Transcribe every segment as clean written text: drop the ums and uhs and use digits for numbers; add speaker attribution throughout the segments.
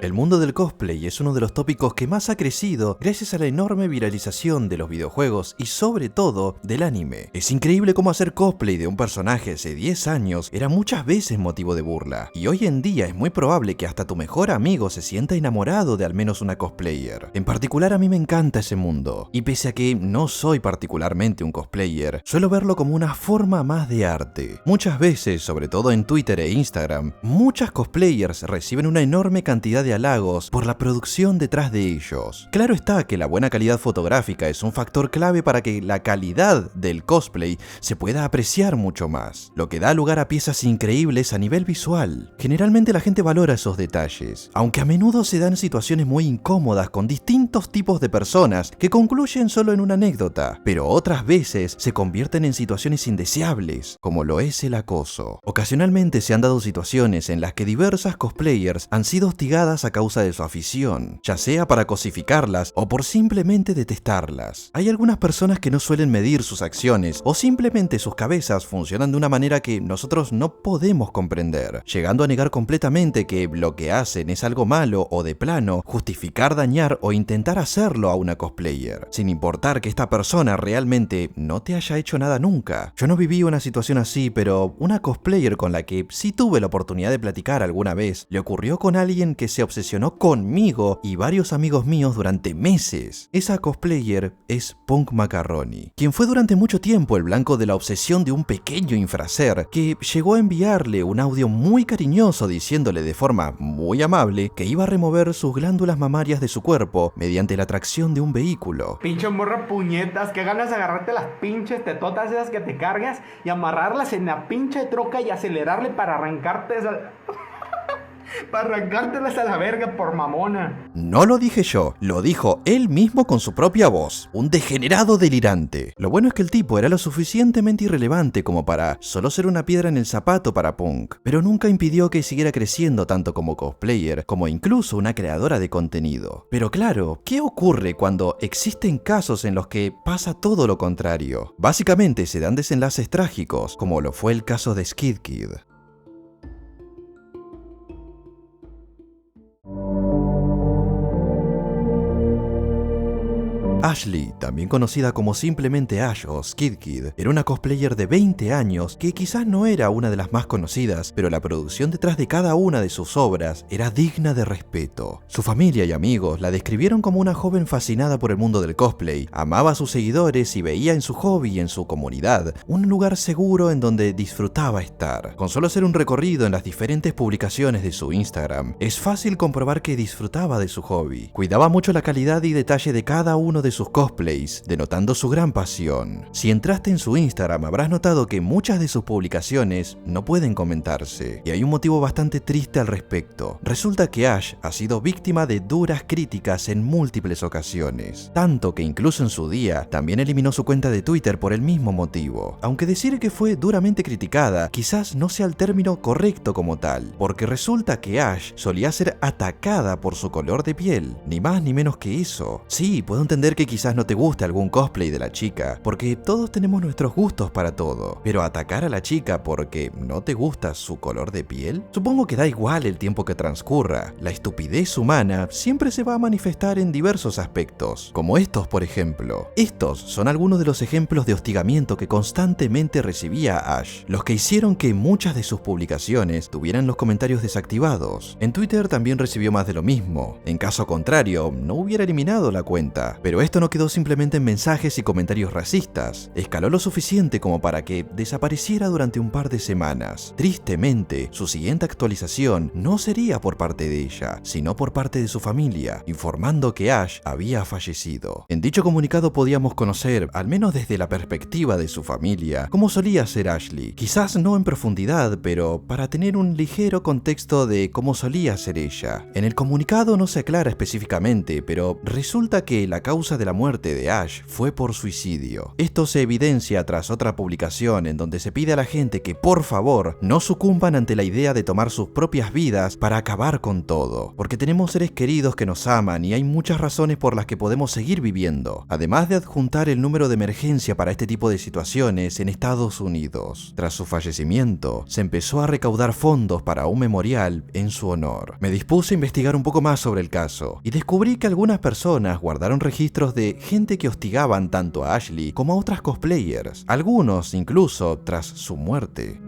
Speaker 1: El mundo del cosplay es uno de los tópicos que más ha crecido gracias a la enorme viralización de los videojuegos y sobre todo del anime. Es increíble cómo hacer cosplay de un personaje hace 10 años era muchas veces motivo de burla, y hoy en día es muy probable que hasta tu mejor amigo se sienta enamorado de al menos una cosplayer. En particular a mí me encanta ese mundo, y pese a que no soy particularmente un cosplayer, suelo verlo como una forma más de arte. Muchas veces, sobre todo en Twitter e Instagram, muchas cosplayers reciben una enorme cantidad de halagos por la producción detrás de ellos. Claro está que la buena calidad fotográfica es un factor clave para que la calidad del cosplay se pueda apreciar mucho más, lo que da lugar a piezas increíbles a nivel visual. Generalmente la gente valora esos detalles, aunque a menudo se dan situaciones muy incómodas con distintos tipos de personas que concluyen solo en una anécdota, pero otras veces se convierten en situaciones indeseables, como lo es el acoso. Ocasionalmente se han dado situaciones en las que diversas cosplayers han sido hostigadas a causa de su afición, ya sea para cosificarlas o por simplemente detestarlas. Hay algunas personas que no suelen medir sus acciones o simplemente sus cabezas funcionan de una manera que nosotros no podemos comprender, llegando a negar completamente que lo que hacen es algo malo o de plano justificar dañar o intentar hacerlo a una cosplayer, sin importar que esta persona realmente no te haya hecho nada nunca. Yo no viví una situación así, pero una cosplayer con la que sí tuve la oportunidad de platicar alguna vez, le ocurrió con alguien que se obsesionó conmigo y varios amigos míos durante meses. Esa cosplayer es Punk Macaroni, quien fue durante mucho tiempo el blanco de la obsesión de un pequeño infraser que llegó a enviarle un audio muy cariñoso diciéndole de forma muy amable que iba a remover sus glándulas mamarias de su cuerpo mediante la tracción de un vehículo.
Speaker 2: Pinche morra puñetas, que ganas de agarrarte las pinches tetotas esas que te cargas y amarrarlas en la pinche troca y acelerarle para arrancarte esa... para arrancártelas a la verga por mamona.
Speaker 1: No lo dije yo, lo dijo él mismo con su propia voz, un degenerado delirante. Lo bueno es que el tipo era lo suficientemente irrelevante como para solo ser una piedra en el zapato para Punk, pero nunca impidió que siguiera creciendo tanto como cosplayer, como incluso una creadora de contenido. Pero claro, ¿qué ocurre cuando existen casos en los que pasa todo lo contrario? Básicamente se dan desenlaces trágicos, como lo fue el caso de Skid Kid. Ashley, también conocida como simplemente Ash o Skid Kid, era una cosplayer de 20 años que quizás no era una de las más conocidas, pero la producción detrás de cada una de sus obras era digna de respeto. Su familia y amigos la describieron como una joven fascinada por el mundo del cosplay, amaba a sus seguidores y veía en su hobby y en su comunidad un lugar seguro en donde disfrutaba estar. Con solo hacer un recorrido en las diferentes publicaciones de su Instagram, es fácil comprobar que disfrutaba de su hobby. Cuidaba mucho la calidad y detalle de cada uno de sus cosplays, denotando su gran pasión. Si entraste en su Instagram habrás notado que muchas de sus publicaciones no pueden comentarse, y hay un motivo bastante triste al respecto. Resulta que Ash ha sido víctima de duras críticas en múltiples ocasiones, tanto que incluso en su día también eliminó su cuenta de Twitter por el mismo motivo. Aunque decir que fue duramente criticada quizás no sea el término correcto como tal, porque resulta que Ash solía ser atacada por su color de piel, ni más ni menos que eso. Sí, puedo entender que quizás no te guste algún cosplay de la chica, porque todos tenemos nuestros gustos para todo, pero atacar a la chica porque no te gusta su color de piel, supongo que da igual el tiempo que transcurra. La estupidez humana siempre se va a manifestar en diversos aspectos, como estos por ejemplo. Estos son algunos de los ejemplos de hostigamiento que constantemente recibía Ash, los que hicieron que muchas de sus publicaciones tuvieran los comentarios desactivados. En Twitter también recibió más de lo mismo, en caso contrario no hubiera eliminado la cuenta, pero esto no quedó simplemente en mensajes y comentarios racistas, escaló lo suficiente como para que desapareciera durante un par de semanas. Tristemente, su siguiente actualización no sería por parte de ella, sino por parte de su familia, informando que Ash había fallecido. En dicho comunicado podíamos conocer, al menos desde la perspectiva de su familia, cómo solía ser Ashley, quizás no en profundidad, pero para tener un ligero contexto de cómo solía ser ella. En el comunicado no se aclara específicamente, pero resulta que la causa causa de la muerte de Ash fue por suicidio. Esto se evidencia tras otra publicación en donde se pide a la gente que por favor no sucumban ante la idea de tomar sus propias vidas para acabar con todo, porque tenemos seres queridos que nos aman y hay muchas razones por las que podemos seguir viviendo, además de adjuntar el número de emergencia para este tipo de situaciones en Estados Unidos. Tras su fallecimiento, se empezó a recaudar fondos para un memorial en su honor. Me dispuse a investigar un poco más sobre el caso y descubrí que algunas personas guardaron registros de gente que hostigaban tanto a Ashley como a otras cosplayers, algunos incluso tras su muerte.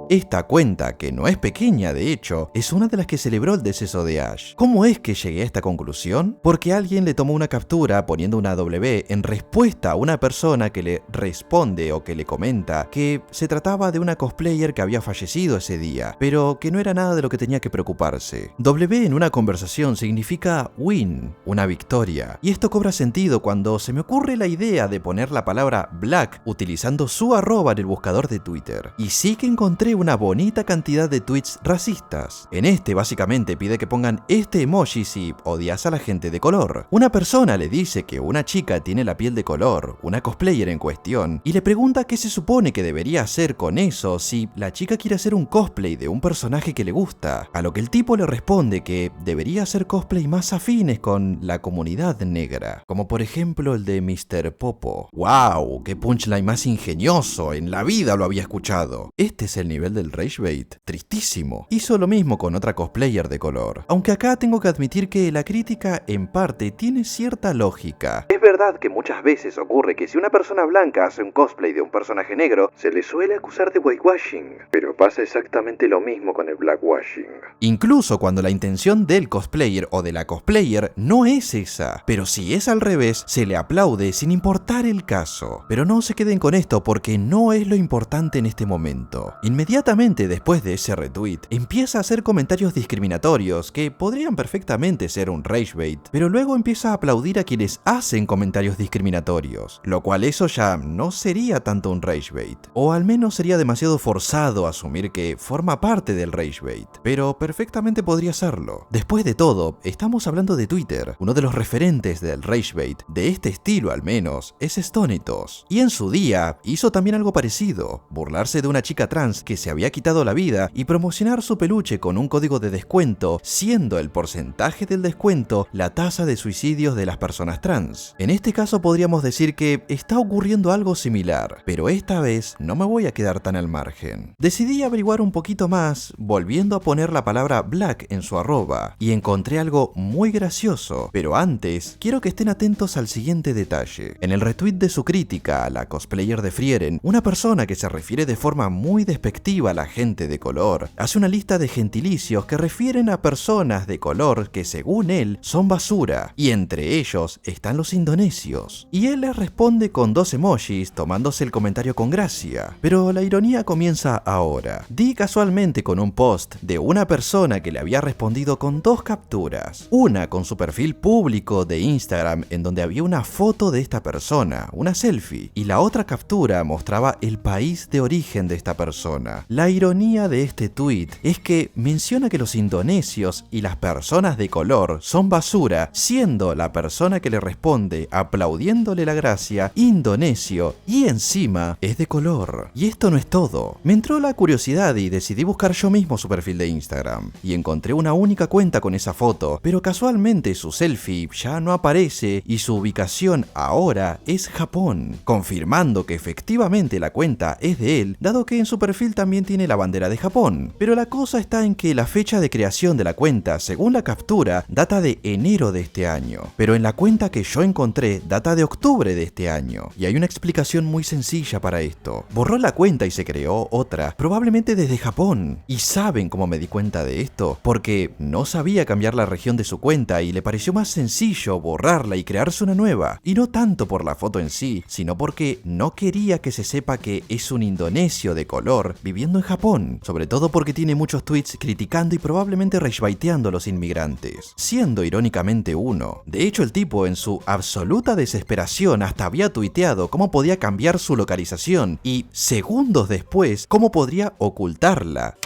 Speaker 1: Esta cuenta, que no es pequeña de hecho, es una de las que celebró el deceso de Ash. ¿Cómo es que llegué a esta conclusión? Porque alguien le tomó una captura poniendo una W en respuesta a una persona que le responde o que le comenta que se trataba de una cosplayer que había fallecido ese día, pero que no era nada de lo que tenía que preocuparse. W en una conversación significa win, una victoria, y esto cobra sentido cuando se me ocurre la idea de poner la palabra black utilizando su arroba en el buscador de Twitter. Y sí que encontré una bonita cantidad de tweets racistas. En este básicamente pide que pongan este emoji si odias a la gente de color. Una persona le dice que una chica tiene la piel de color, una cosplayer en cuestión, y le pregunta qué se supone que debería hacer con eso si la chica quiere hacer un cosplay de un personaje que le gusta, a lo que el tipo le responde que debería hacer cosplay más afines con la comunidad negra, como por ejemplo el de Mr. Popo. ¡Wow! ¡Qué punchline más ingenioso! En la vida lo había escuchado. Este es el nivel del rage bait. Tristísimo. Hizo lo mismo con otra cosplayer de color. Aunque acá tengo que admitir que la crítica en parte tiene cierta lógica. Es verdad que muchas veces ocurre que si una persona blanca hace un cosplay de un personaje negro, se le suele acusar de whitewashing. Pero pasa exactamente lo mismo con el blackwashing. Incluso cuando la intención del cosplayer o de la cosplayer no es esa. Pero si es al revés, se le aplaude sin importar el caso. Pero no se queden con esto porque no es lo importante en este momento. Inmediatamente después de ese retweet, empieza a hacer comentarios discriminatorios que podrían perfectamente ser un rage bait, pero luego empieza a aplaudir a quienes hacen comentarios discriminatorios, lo cual eso ya no sería tanto un rage bait, o al menos sería demasiado forzado asumir que forma parte del rage bait, pero perfectamente podría serlo. Después de todo, estamos hablando de Twitter, uno de los referentes del rage bait, de este estilo al menos, es Stonitos, y en su día hizo también algo parecido, burlarse de una chica trans que se había quitado la vida y promocionar su peluche con un código de descuento, siendo el porcentaje del descuento la tasa de suicidios de las personas trans. En este caso podríamos decir que está ocurriendo algo similar, pero esta vez no me voy a quedar tan al margen. Decidí averiguar un poquito más, volviendo a poner la palabra black en su arroba, y encontré algo muy gracioso, pero antes quiero que estén atentos al siguiente detalle. En el retweet de su crítica a la cosplayer de Frieren, una persona que se refiere de forma muy despectiva a la gente de color, hace una lista de gentilicios que refieren a personas de color que según él son basura, y entre ellos están los indonesios. Y él les responde con 2 emojis tomándose el comentario con gracia. Pero la ironía comienza ahora. Di casualmente con un post de una persona que le había respondido con 2 capturas. Una con su perfil público de Instagram en donde había una foto de esta persona, una selfie, y la otra captura mostraba el país de origen de esta persona. La ironía de este tweet es que menciona que los indonesios y las personas de color son basura, siendo la persona que le responde aplaudiéndole la gracia indonesio y encima es de color. Y esto no es todo. Me entró la curiosidad y decidí buscar yo mismo su perfil de Instagram y encontré una única cuenta con esa foto, pero casualmente su selfie ya no aparece y su ubicación ahora es Japón, confirmando que efectivamente la cuenta es de él, dado que en su perfil también tiene la bandera de Japón. Pero la cosa está en que la fecha de creación de la cuenta, según la captura, data de enero de este año, pero en la cuenta que yo encontré data de octubre de este año, y hay una explicación muy sencilla para esto. Borró la cuenta y se creó otra, probablemente desde Japón. ¿Y saben cómo me di cuenta de esto? Porque no sabía cambiar la región de su cuenta y le pareció más sencillo borrarla y crearse una nueva, y no tanto por la foto en sí, sino porque no quería que se sepa que es un indonesio de color viviendo en Japón, sobre todo porque tiene muchos tweets criticando y probablemente ragebaiteando a los inmigrantes, siendo irónicamente uno. De hecho, el tipo en su absoluta desesperación hasta había tuiteado cómo podía cambiar su localización y, segundos después, cómo podría ocultarla.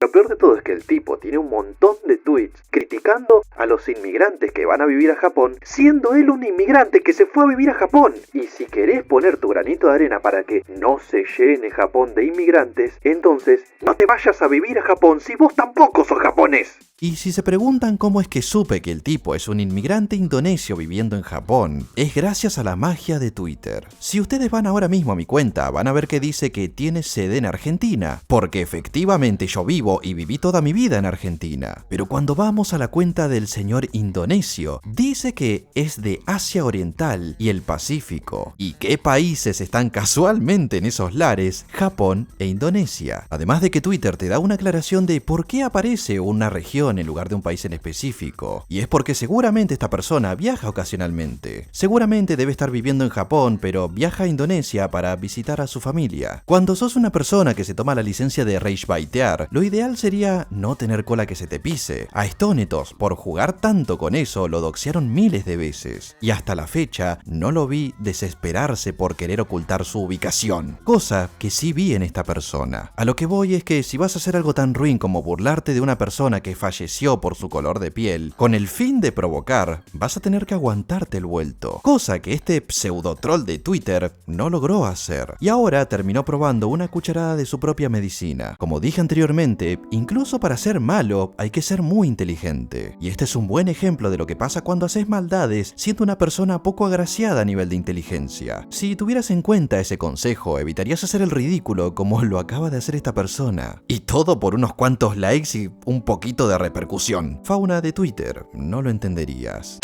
Speaker 1: Lo peor de todo es que el tipo tiene un montón de tweets criticando a los inmigrantes que van a vivir a Japón, siendo él un inmigrante que se fue a vivir a Japón. Y si querés poner tu granito de arena para que no se llene Japón de inmigrantes, entonces no te vayas a vivir a Japón si vos tampoco sos japonés. Y si se preguntan cómo es que supe que el tipo es un inmigrante indonesio viviendo en Japón, es gracias a la magia de Twitter. Si ustedes van ahora mismo a mi cuenta, van a ver que dice que tiene sede en Argentina, porque efectivamente yo vivo y viví toda mi vida en Argentina. Pero cuando vamos a la cuenta del señor indonesio, dice que es de Asia Oriental y el Pacífico. ¿Y qué países están casualmente en esos lares? Japón e Indonesia. Además de que Twitter te da una aclaración de por qué aparece una región en lugar de un país en específico. Y es porque seguramente esta persona viaja ocasionalmente. Seguramente debe estar viviendo en Japón, pero viaja a Indonesia para visitar a su familia. Cuando sos una persona que se toma la licencia de ragebaitear, lo ideal sería no tener cola que se te pise. A Stonetoss, por jugar tanto con eso, lo doxearon miles de veces. Y hasta la fecha, no lo vi desesperarse por querer ocultar su ubicación. Cosa que sí vi en esta persona. A lo que voy es que si vas a hacer algo tan ruin como burlarte de una persona que falleció por su color de piel, con el fin de provocar, vas a tener que aguantarte el vuelto. Cosa que este pseudo troll de Twitter no logró hacer. Y ahora terminó probando una cucharada de su propia medicina. Como dije anteriormente, incluso para ser malo hay que ser muy inteligente. Y este es un buen ejemplo de lo que pasa cuando haces maldades siendo una persona poco agraciada a nivel de inteligencia. Si tuvieras en cuenta ese consejo, evitarías hacer el ridículo como lo acaba de hacer esta persona. Y todo por unos cuantos likes y un poquito de repercusión. Fauna de Twitter, no lo entenderías.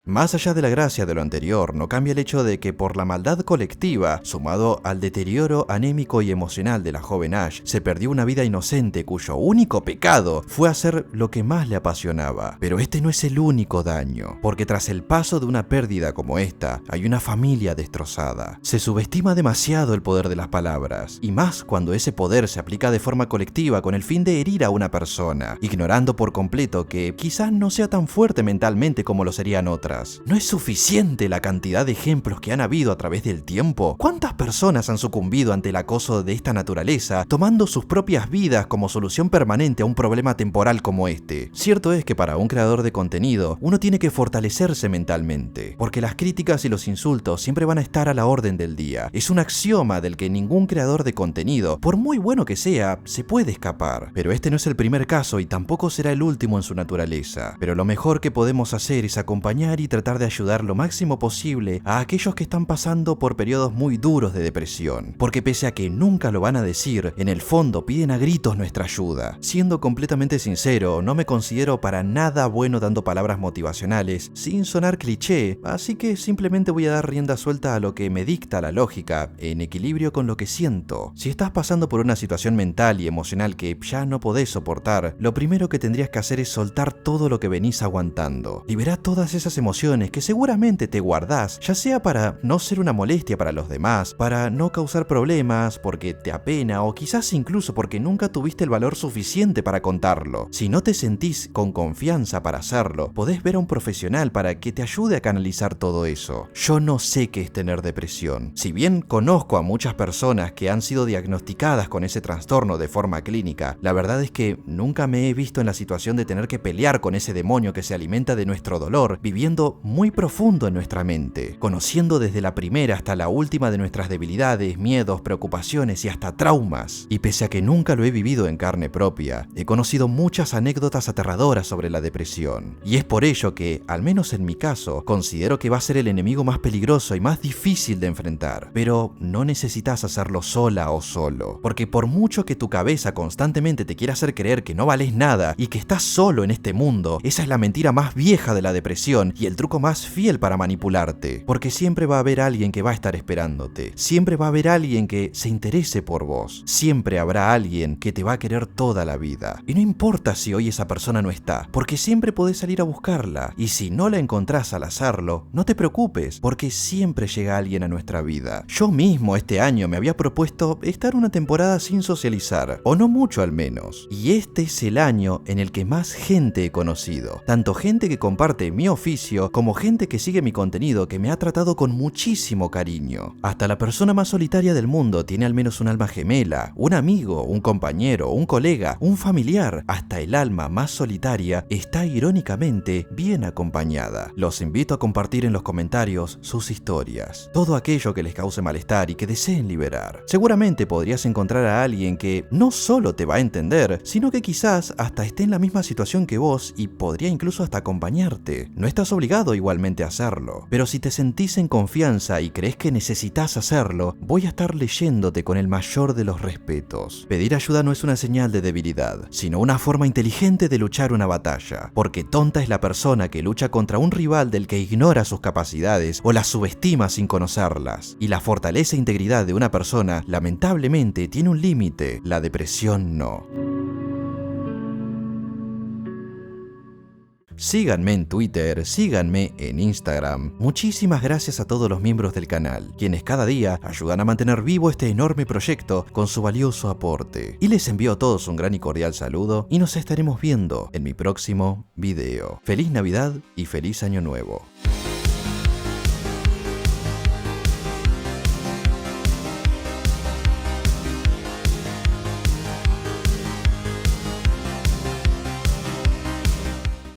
Speaker 1: Más allá de la gracia de lo anterior, no cambia el hecho de que por la maldad colectiva, sumado al deterioro anémico y emocional de la joven Ash, se perdió una vida inocente cuyo único pecado fue hacer lo que más le apasionaba. Pero este no es el único daño, porque tras el paso de una pérdida como esta, hay una familia destrozada. Se subestima demasiado el poder de las palabras, y más cuando ese poder se aplica de forma colectiva con el fin de herir a una persona, ignorando por completo que quizás no sea tan fuerte mentalmente como lo serían otras. ¿No es suficiente la cantidad de ejemplos que han habido a través del tiempo? ¿Cuántas personas han sucumbido ante el acoso de esta naturaleza, tomando sus propias vidas como solución permanente a un problema temporal como este? Cierto es que para un creador de contenido, uno tiene que fortalecerse mentalmente, porque las críticas y los insultos siempre van a estar a la orden del día. Es un axioma del que ningún creador de contenido, por muy bueno que sea, se puede escapar. Pero este no es el primer caso y tampoco será el último en su naturaleza. Pero lo mejor que podemos hacer es acompañar y tratar de ayudar lo máximo posible a aquellos que están pasando por periodos muy duros de depresión, porque pese a que nunca lo van a decir, en el fondo piden a gritos nuestra ayuda. Siendo completamente sincero, no me considero para nada bueno dando palabras motivacionales, sin sonar cliché, así que simplemente voy a dar rienda suelta a lo que me dicta la lógica, en equilibrio con lo que siento. Si estás pasando por una situación mental y emocional que ya no podés soportar, lo primero que tendrías que hacer es soltar todo lo que venís aguantando. Liberá todas esas emociones que seguramente te guardás, ya sea para no ser una molestia para los demás, para no causar problemas, porque te apena o quizás incluso porque nunca tuviste el valor suficiente para contarlo. Si no te sentís con confianza para hacerlo, podés ver a un profesional para que te ayude a canalizar todo eso. Yo no sé qué es tener depresión. Si bien conozco a muchas personas que han sido diagnosticadas con ese trastorno de forma clínica, la verdad es que nunca me he visto en la situación de tener que pelear con ese demonio que se alimenta de nuestro dolor, viviendo muy profundo en nuestra mente, conociendo desde la primera hasta la última de nuestras debilidades, miedos, preocupaciones y hasta traumas. Y pese a que nunca lo he vivido en carne propia, he conocido muchas anécdotas aterradoras sobre la depresión. Y es por ello que, al menos en mi caso, considero que va a ser el enemigo más peligroso y más difícil de enfrentar. Pero no necesitas hacerlo sola o solo, porque por mucho que tu cabeza constantemente te quiera hacer creer que no vales nada y que estás solo en este mundo, esa es la mentira más vieja de la depresión y el truco más fiel para manipularte, porque siempre va a haber alguien que va a estar esperándote, siempre va a haber alguien que se interese por vos, siempre habrá alguien que te va a querer toda la vida. Y no importa si hoy esa persona no está, porque siempre podés salir a buscarla, y si no la encontrás al hacerlo, no te preocupes, porque siempre llega alguien a nuestra vida. Yo mismo este año me había propuesto estar una temporada sin socializar, o no mucho al menos, y este es el año en el que más gente he conocido, tanto gente que comparte mi oficio como gente que sigue mi contenido, que me ha tratado con muchísimo cariño. Hasta la persona más solitaria del mundo tiene al menos un alma gemela, un amigo, un compañero, un colega, un familiar. Hasta el alma más solitaria está irónicamente bien acompañada. Los invito a compartir en los comentarios sus historias, todo aquello que les cause malestar y que deseen liberar. Seguramente podrías encontrar a alguien que no solo te va a entender, sino que quizás hasta esté en la misma situación que vos y podría incluso hasta acompañarte. No estás obligado igualmente a hacerlo, pero si te sentís en confianza y crees que necesitas hacerlo, voy a estar leyéndote con el mayor de los respetos. Pedir ayuda no es una señal de debilidad, sino una forma inteligente de luchar una batalla, porque tonta es la persona que lucha contra un rival del que ignora sus capacidades o las subestima sin conocerlas. Y la fortaleza e integridad de una persona, lamentablemente, tiene un límite, la depresión no. Síganme en Twitter, síganme en Instagram. Muchísimas gracias a todos los miembros del canal, quienes cada día ayudan a mantener vivo este enorme proyecto con su valioso aporte. Y les envío a todos un gran y cordial saludo y nos estaremos viendo en mi próximo video. Feliz Navidad y feliz Año Nuevo.